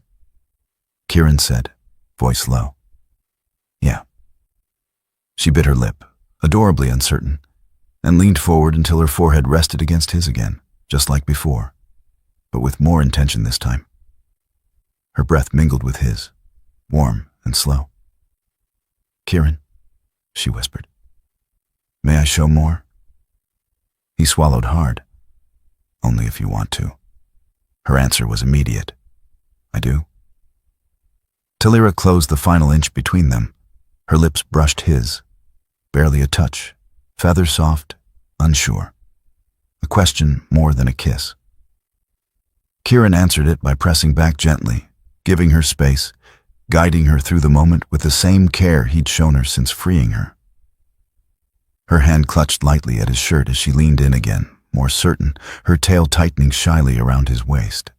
S1: Kieran said, voice low. "Yeah." She bit her lip, adorably uncertain, and leaned forward until her forehead rested against his again, just like before, but with more intention this time. Her breath mingled with his, warm and slow. "Kieran," she whispered, "may I show more?" He swallowed hard. "Only if you want to." Her answer was immediate. "I do." Talira closed the final inch between them. Her lips brushed his, barely a touch, feather soft, unsure. A question more than a kiss. Kieran answered it by pressing back gently, giving her space, guiding her through the moment with the same care he'd shown her since freeing her. Her hand clutched lightly at his shirt as she leaned in again, more certain, her tail tightening shyly around his waist.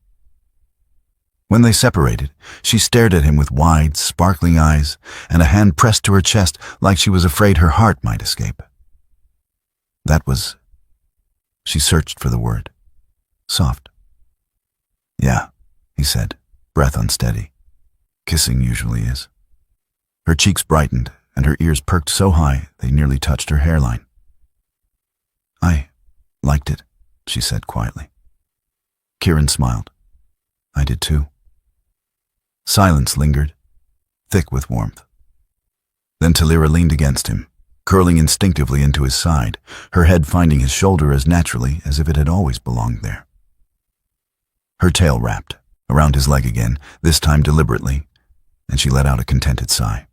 S1: When they separated, she stared at him with wide, sparkling eyes and a hand pressed to her chest like she was afraid her heart might escape. That was... She searched for the word. Soft. "Yeah," he said, breath unsteady. "Kissing usually is." Her cheeks brightened and her ears perked so high they nearly touched her hairline. "I liked it," she said quietly. Kieran smiled. "I did too." Silence lingered, thick with warmth. Then Talira leaned against him, curling instinctively into his side, her head finding his shoulder as naturally as if it had always belonged there. Her tail wrapped around his leg again, this time deliberately, and she let out a contented sigh.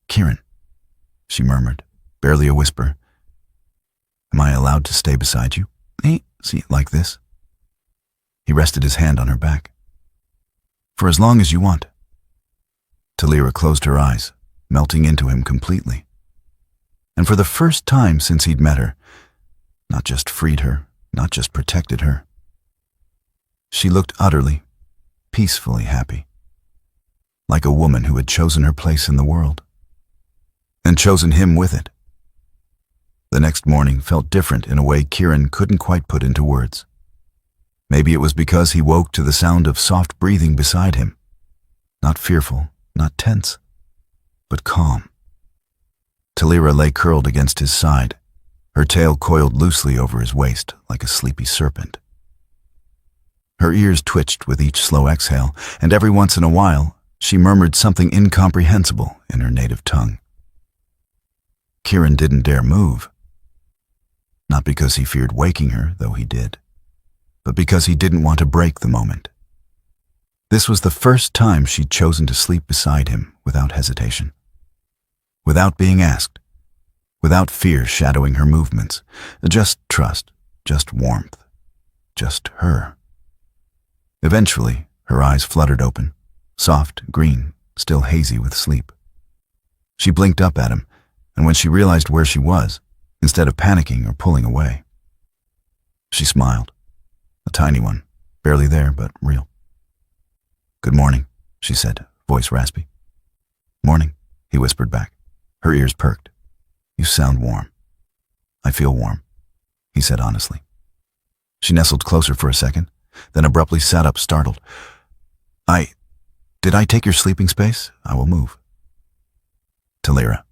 S1: "Kieran," she murmured, barely a whisper, "am I allowed to stay beside you? See, like this?" He rested his hand on her back. "For as long as you want." Talira closed her eyes, melting into him completely. And for the first time since he'd met her, not just freed her, not just protected her, she looked utterly, peacefully happy. Like a woman who had chosen her place in the world. And chosen him with it. The next morning felt different in a way Kieran couldn't quite put into words. Maybe it was because he woke to the sound of soft breathing beside him. Not fearful, not tense, but calm. Talira lay curled against his side, her tail coiled loosely over his waist like a sleepy serpent. Her ears twitched with each slow exhale, and every once in a while she murmured something incomprehensible in her native tongue. Kieran didn't dare move. Not because he feared waking her, though he did, but because he didn't want to break the moment. This was the first time she'd chosen to sleep beside him without hesitation. Without being asked, without fear shadowing her movements, just trust, just warmth, just her. Eventually, her eyes fluttered open, soft, green, still hazy with sleep. She blinked up at him, and when she realized where she was, instead of panicking or pulling away, she smiled, a tiny one, barely there but real. "Good morning," she said, voice raspy. "Morning," he whispered back. Her ears perked. "You sound warm." "I feel warm," he said honestly. She nestled closer for a second, then abruptly sat up, startled. Did I take your sleeping space? I will move." "Talira."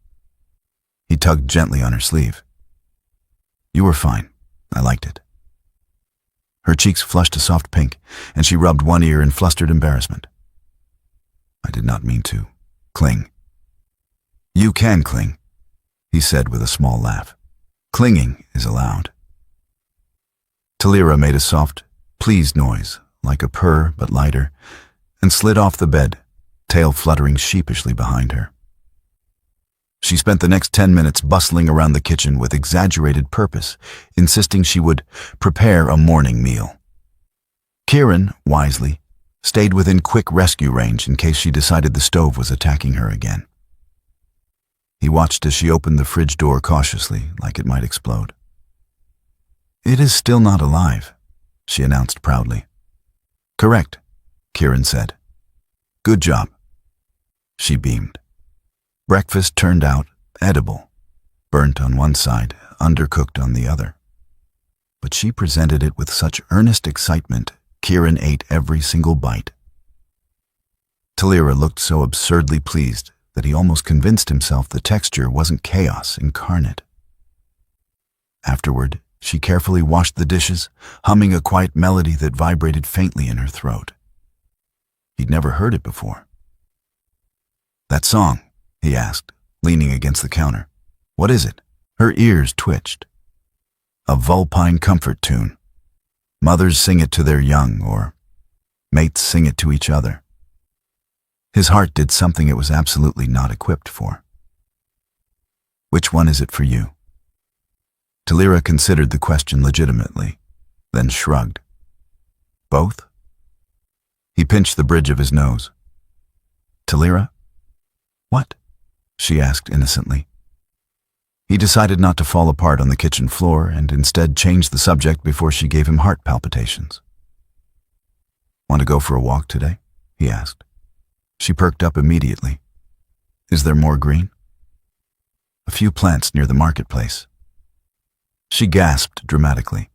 S1: He tugged gently on her sleeve. "You were fine. I liked it." Her cheeks flushed a soft pink, and she rubbed one ear in flustered embarrassment. "I did not mean to cling." "You can cling," he said with a small laugh. "Clinging is allowed." Talira made a soft, pleased noise, like a purr but lighter, and slid off the bed, tail fluttering sheepishly behind her. She spent the next 10 minutes bustling around the kitchen with exaggerated purpose, insisting she would prepare a morning meal. Kieran, wisely, stayed within quick rescue range in case she decided the stove was attacking her again. He watched as she opened the fridge door cautiously, like it might explode. "It is still not alive," she announced proudly. "Correct," Kieran said. "Good job." She beamed. Breakfast turned out edible, burnt on one side, undercooked on the other. But she presented it with such earnest excitement, Kieran ate every single bite. Talira looked so absurdly pleased that he almost convinced himself the texture wasn't chaos incarnate. Afterward, she carefully washed the dishes, humming a quiet melody that vibrated faintly in her throat. He'd never heard it before. "That song?" he asked, leaning against the counter. "What is it?" Her ears twitched. "A vulpine comfort tune. Mothers sing it to their young, or mates sing it to each other." His heart did something it was absolutely not equipped for. "Which one is it for you?" Talira considered the question legitimately, then shrugged. "Both?" He pinched the bridge of his nose. "Talira?" "What?" she asked innocently. He decided not to fall apart on the kitchen floor and instead changed the subject before she gave him heart palpitations. "Want to go for a walk today?" he asked. She perked up immediately. "Is there more green?" "A few plants near the marketplace." She gasped dramatically.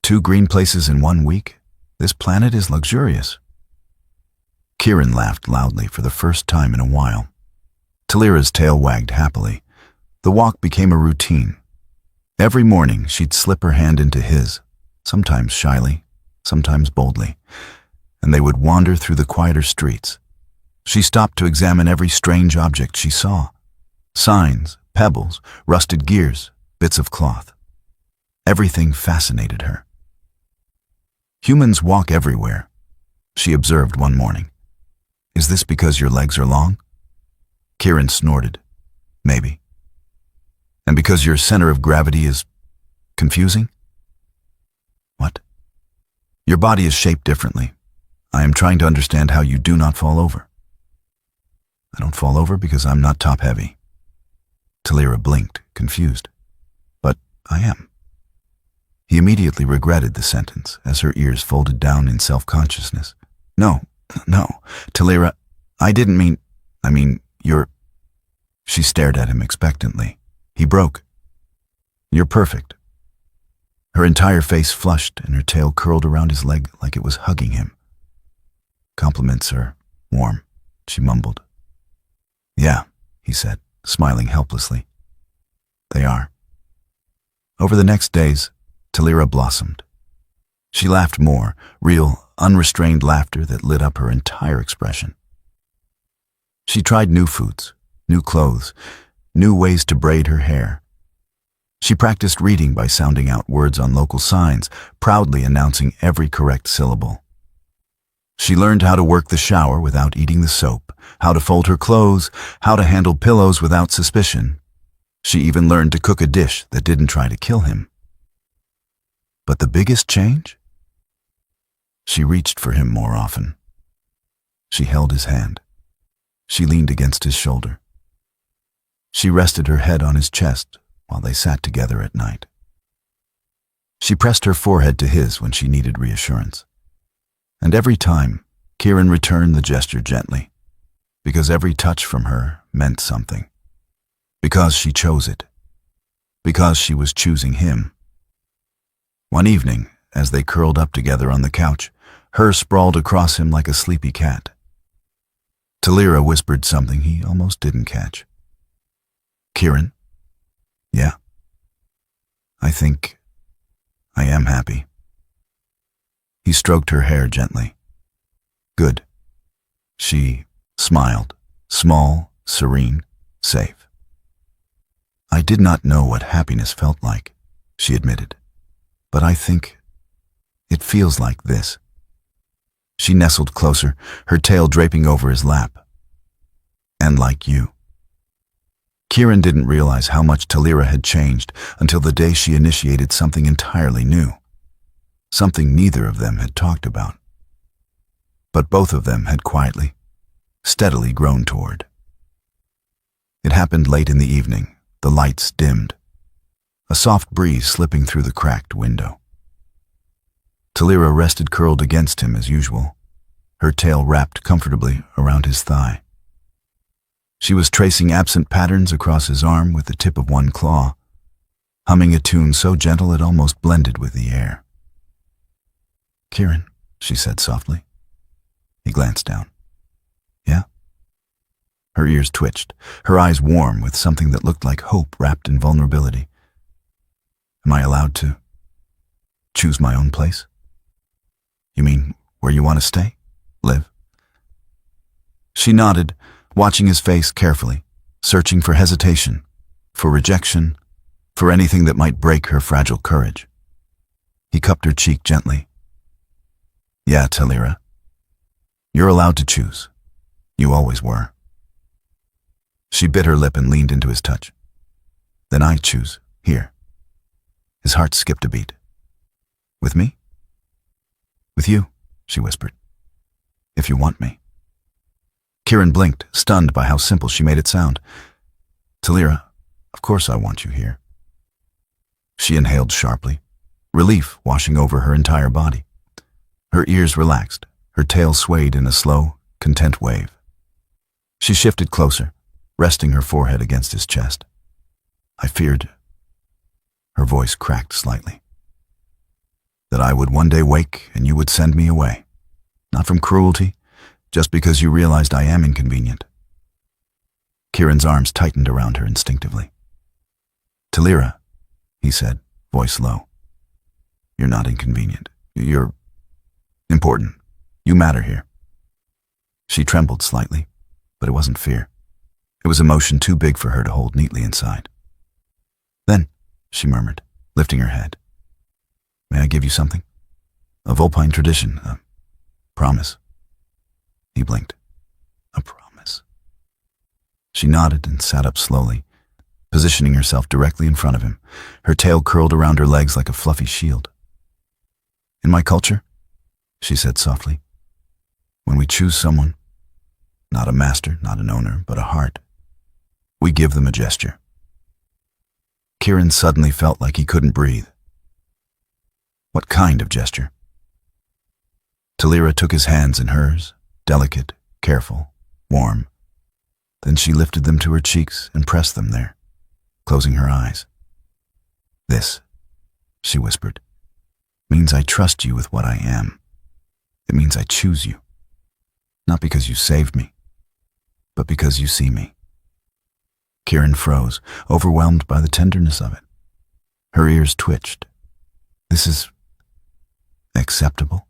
S1: 2 green places in 1 week? This planet is luxurious. Kieran laughed loudly for the first time in a while. Talira's tail wagged happily. The walk became a routine. Every morning she'd slip her hand into his, sometimes shyly, sometimes boldly, and they would wander through the quieter streets. She stopped to examine every strange object she saw. Signs, pebbles, rusted gears, bits of cloth. Everything fascinated her. "Humans walk everywhere," she observed one morning. "Is this because your legs are long?" Kieran snorted. "Maybe." "And because your center of gravity is confusing?" "What?" "Your body is shaped differently. I am trying to understand how you do not fall over." "I don't fall over because I'm not top-heavy." Talira blinked, confused. "But I am." He immediately regretted the sentence as her ears folded down in self-consciousness. No, Talira, I didn't mean, you're..." She stared at him expectantly. He broke. "You're perfect." Her entire face flushed and her tail curled around his leg like it was hugging him. "Compliments are warm," she mumbled. Yeah, he said, smiling helplessly. They are. Over the next days, Talira blossomed. She laughed more, real, unrestrained laughter that lit up her entire expression. She tried new foods, new clothes, new ways to braid her hair. She practiced reading by sounding out words on local signs, proudly announcing every correct syllable. She learned how to work the shower without eating the soap, how to fold her clothes, how to handle pillows without suspicion. She even learned to cook a dish that didn't try to kill him. But the biggest change? She reached for him more often. She held his hand. She leaned against his shoulder. She rested her head on his chest while they sat together at night. She pressed her forehead to his when she needed reassurance. And every time, Kieran returned the gesture gently, because every touch from her meant something. Because she chose it. Because she was choosing him. One evening, as they curled up together on the couch, her sprawled across him like a sleepy cat. Talira whispered something he almost didn't catch. Kieran? Yeah. I think I am happy. He stroked her hair gently. Good. She smiled, small, serene, safe. I did not know what happiness felt like, she admitted, but I think it feels like this. She nestled closer, her tail draping over his lap. And like you. Kieran didn't realize how much Talira had changed until the day she initiated something entirely new. Something neither of them had talked about. But both of them had quietly, steadily grown toward. It happened late in the evening, the lights dimmed, a soft breeze slipping through the cracked window. Talira rested curled against him as usual, her tail wrapped comfortably around his thigh. She was tracing absent patterns across his arm with the tip of one claw, humming a tune so gentle it almost blended with the air. Kieran, she said softly. He glanced down. Yeah? Her ears twitched, her eyes warm with something that looked like hope wrapped in vulnerability. Am I allowed to choose my own place? You mean where you want to stay? Live? She nodded, watching his face carefully, searching for hesitation, for rejection, for anything that might break her fragile courage. He cupped her cheek gently. Yeah, Talira. You're allowed to choose. You always were. She bit her lip and leaned into his touch. Then I choose, here. His heart skipped a beat. With me? With you, she whispered. If you want me. Kieran blinked, stunned by how simple she made it sound. Talira, of course I want you here. She inhaled sharply, relief washing over her entire body. Her ears relaxed, her tail swayed in a slow, content wave. She shifted closer, resting her forehead against his chest. I feared, her voice cracked slightly, that I would one day wake and you would send me away. Not from cruelty, just because you realized I am inconvenient. Kieran's arms tightened around her instinctively. Talira, he said, voice low. You're not inconvenient. You're important. You matter here. She trembled slightly, but it wasn't fear. It was emotion too big for her to hold neatly inside. Then, she murmured, lifting her head. May I give you something? A Vulpine tradition, a promise. He blinked. A promise. She nodded and sat up slowly, positioning herself directly in front of him, her tail curled around her legs like a fluffy shield. In my culture, she said softly, when we choose someone, not a master, not an owner, but a heart, we give them a gesture. Kieran suddenly felt like he couldn't breathe. What kind of gesture? Talira took his hands in hers, delicate, careful, warm. Then she lifted them to her cheeks and pressed them there, closing her eyes. This, she whispered, means I trust you with what I am. It means I choose you. Not because you saved me, but because you see me." Kieran froze, overwhelmed by the tenderness of it. Her ears twitched. "This is acceptable?"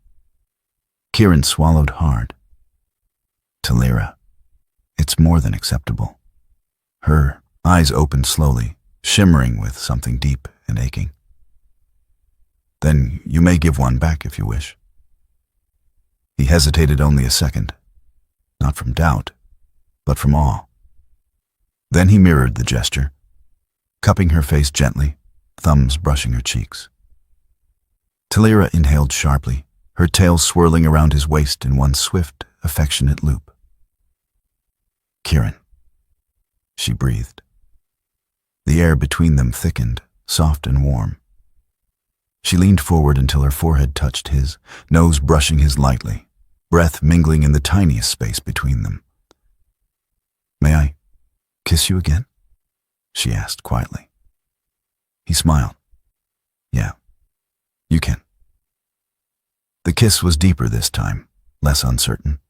S1: Kieran swallowed hard. "Talira, it's more than acceptable." Her eyes opened slowly, shimmering with something deep and aching. "Then you may give one back if you wish." He hesitated only a second, not from doubt, but from awe. Then he mirrored the gesture, cupping her face gently, thumbs brushing her cheeks. Talira inhaled sharply, her tail swirling around his waist in one swift, affectionate loop. "Kieran," she breathed. The air between them thickened, soft and warm. She leaned forward until her forehead touched his, nose brushing his lightly, breath mingling in the tiniest space between them. "May I kiss you again?" she asked quietly. He smiled. "Yeah, you can." The kiss was deeper this time, less uncertain.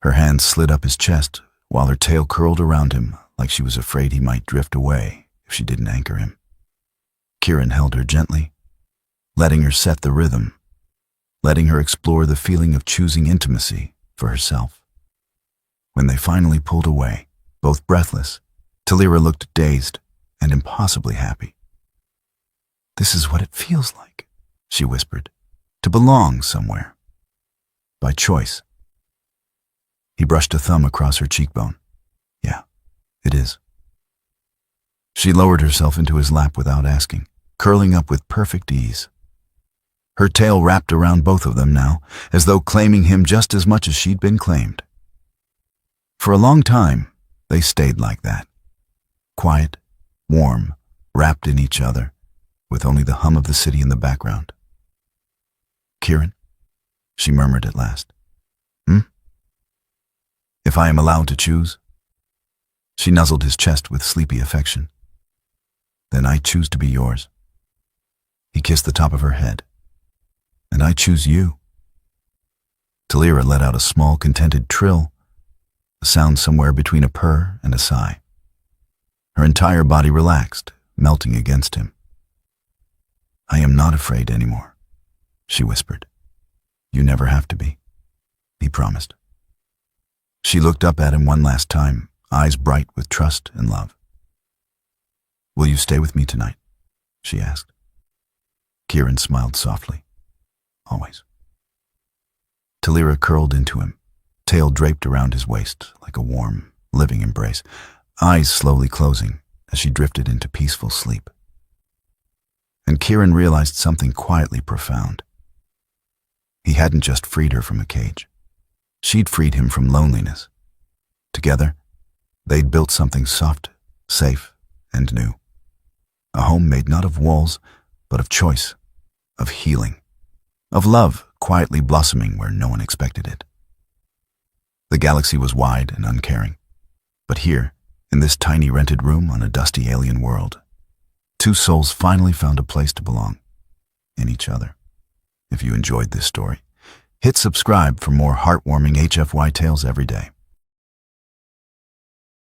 S1: Her hands slid up his chest while her tail curled around him like she was afraid he might drift away if she didn't anchor him. Kieran held her gently, letting her set the rhythm, letting her explore the feeling of choosing intimacy for herself. When they finally pulled away, both breathless, Talira looked dazed and impossibly happy. "This is what it feels like," she whispered, "to belong somewhere. By choice." He brushed a thumb across her cheekbone. "Yeah, it is." She lowered herself into his lap without asking, curling up with perfect ease. Her tail wrapped around both of them now, as though claiming him just as much as she'd been claimed. For a long time, they stayed like that. Quiet, warm, wrapped in each other, with only the hum of the city in the background. "Kieran," she murmured at last. "If I am allowed to choose?" She nuzzled his chest with sleepy affection. "Then I choose to be yours." He kissed the top of her head. "And I choose you." Talira let out a small, contented trill, a sound somewhere between a purr and a sigh. Her entire body relaxed, melting against him. "I am not afraid anymore," she whispered. "You never have to be," he promised. She looked up at him one last time, eyes bright with trust and love. "Will you stay with me tonight?" she asked. Kieran smiled softly. "Always." Talira curled into him, tail draped around his waist like a warm, living embrace, eyes slowly closing as she drifted into peaceful sleep. And Kieran realized something quietly profound. He hadn't just freed her from a cage. She'd freed him from loneliness. Together, they'd built something soft, safe, and new. A home made not of walls, but of choice, of healing, of love quietly blossoming where no one expected it. The galaxy was wide and uncaring, but here, in this tiny rented room on a dusty alien world, two souls finally found a place to belong, in each other. If you enjoyed this story, hit subscribe for more heartwarming HFY tales every day.